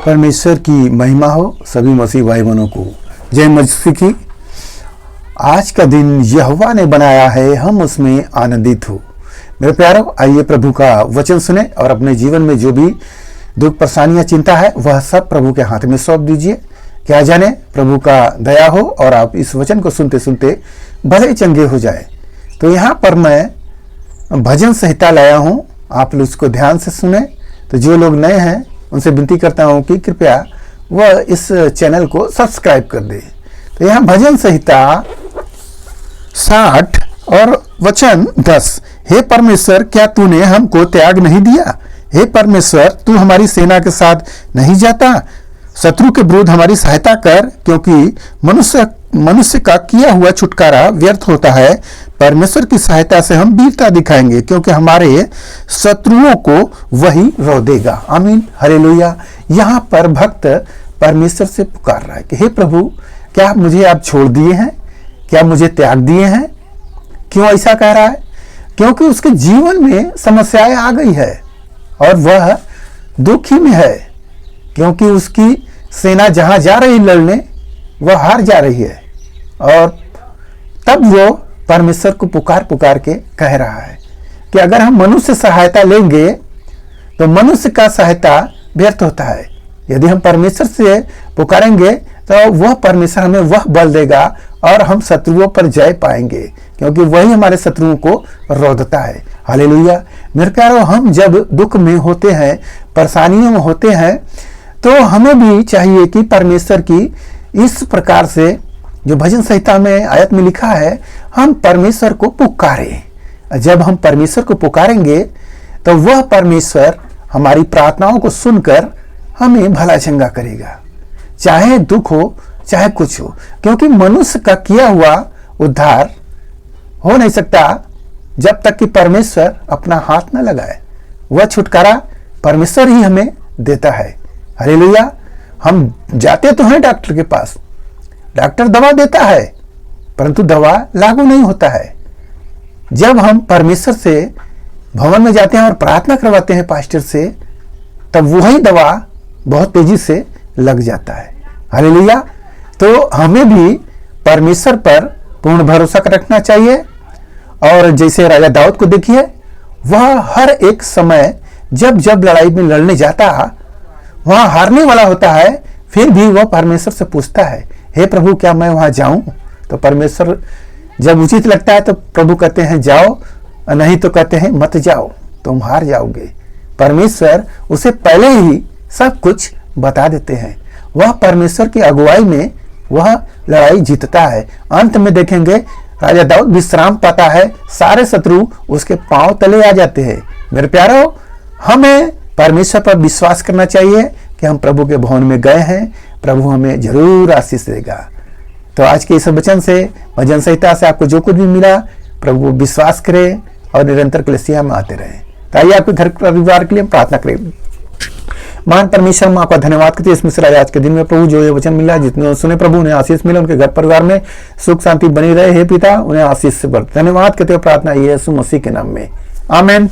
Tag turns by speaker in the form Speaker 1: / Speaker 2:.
Speaker 1: परमेश्वर की महिमा हो सभी मसीह भाई बहनों को जय मसीह की। आज का दिन यहोवा ने बनाया है, हम उसमें आनंदित हो। मेरे प्यारों, आइए प्रभु का वचन सुने और अपने जीवन में जो भी दुख परेशानियां चिंता है वह सब प्रभु के हाथ में सौंप दीजिए। क्या जाने प्रभु का दया हो और आप इस वचन को सुनते सुनते भले चंगे हो जाए। तो यहाँ पर मैं भजन संहिता लाया हूँ, आप लोग उसको ध्यान से सुने। तो जो लोग नए हैं उनसे विनती करता हूँ कि कृपया वह इस चैनल को सब्सक्राइब कर दे। तो यहाँ भजन संहिता 60 और वचन 10। हे परमेश्वर, क्या तूने हमको त्याग नहीं दिया? हे परमेश्वर, तू हमारी सेना के साथ नहीं जाता? शत्रु के विरुद्ध हमारी सहायता कर, क्योंकि मनुष्य का किया हुआ छुटकारा व्यर्थ होता है। परमेश्वर की सहायता से हम वीरता दिखाएंगे, क्योंकि हमारे शत्रुओं को वही रोदेगा। आमीन, हालेलुया। यहाँ पर भक्त परमेश्वर से पुकार रहा है कि हे प्रभु, क्या मुझे आप छोड़ दिए हैं? क्या मुझे त्याग दिए हैं? क्यों ऐसा कह रहा है? क्योंकि उसके जीवन में समस्याएं आ गई है और वह दुखी में है, क्योंकि उसकी सेना जहां जा रही लड़ने वह हार जा रही है। और तब वो परमेश्वर को पुकार के कह रहा है कि अगर हम मनुष्य से सहायता लेंगे तो मनुष्य का सहायता व्यर्थ होता है। यदि हम परमेश्वर से पुकारेंगे तो वह परमेश्वर हमें वह बल देगा और हम शत्रुओं पर जय पाएंगे, क्योंकि वही हमारे शत्रुओं को रोधता है। हालेलुया। मेरे प्यारों, हम जब दुख में होते हैं, परेशानियों में होते हैं, तो हमें भी चाहिए कि परमेश्वर की इस प्रकार से जो भजन संहिता में आयत में लिखा है, हम परमेश्वर को पुकारें। जब हम परमेश्वर को पुकारेंगे तो वह परमेश्वर हमारी प्रार्थनाओं को सुनकर हमें भला चंगा करेगा, चाहे दुख हो चाहे कुछ हो। क्योंकि मनुष्य का किया हुआ उद्धार हो नहीं सकता जब तक कि परमेश्वर अपना हाथ न लगाए। वह छुटकारा परमेश्वर ही हमें देता है। हालेलुया। हम जाते तो हैं डॉक्टर के पास, डॉक्टर दवा देता है, परंतु दवा लागू नहीं होता है। जब हम परमेश्वर से भवन में जाते हैं और प्रार्थना करवाते हैं पास्टर से, तब वही दवा बहुत तेजी से लग जाता है। हालेलुया। तो हमें भी परमेश्वर पर पूर्ण भरोसा रखना चाहिए। और जैसे राजा दाऊद को देखिए, वह हर एक समय जब लड़ाई में लड़ने जाता, वहां हारने वाला होता है, फिर भी वह परमेश्वर से पूछता है, हे प्रभु, क्या मैं वहां जाऊं? तो परमेश्वर जब उचित लगता है तो प्रभु कहते हैं जाओ, नहीं तो कहते हैं मत जाओ, तुम हार जाओगे। परमेश्वर उसे पहले ही सब कुछ बता देते हैं। वह परमेश्वर की अगुवाई में वह लड़ाई जीतता है। अंत में देखेंगे राजा दाऊद विश्राम पाता है, सारे शत्रु उसके पांव तले आ जाते हैं। मेरे प्यारों, हमें परमेश्वर पर विश्वास करना चाहिए कि हम प्रभु के भवन में गए हैं, प्रभु हमें जरूर आशीष देगा। तो आज के इस वचन से, भजन संहिता से आपको जो कुछ भी मिला, प्रभु विश्वास करें और निरंतर कलीसिया में आते रहें। तो आइए आपके घर परिवार के लिए प्रार्थना करें। महान परमेश्वर, हम आपका धन्यवाद करते हैं इसमें से आज के दिन में प्रभु जो ये वचन मिला, जितने सुने प्रभु उन्हें आशीष मिले, उनके घर परिवार में सुख शांति बनी रहे। हे पिता, उन्हें आशीष से बढ़। धन्यवाद करते हैं, प्रार्थना यीशु मसीह के नाम में, आमीन।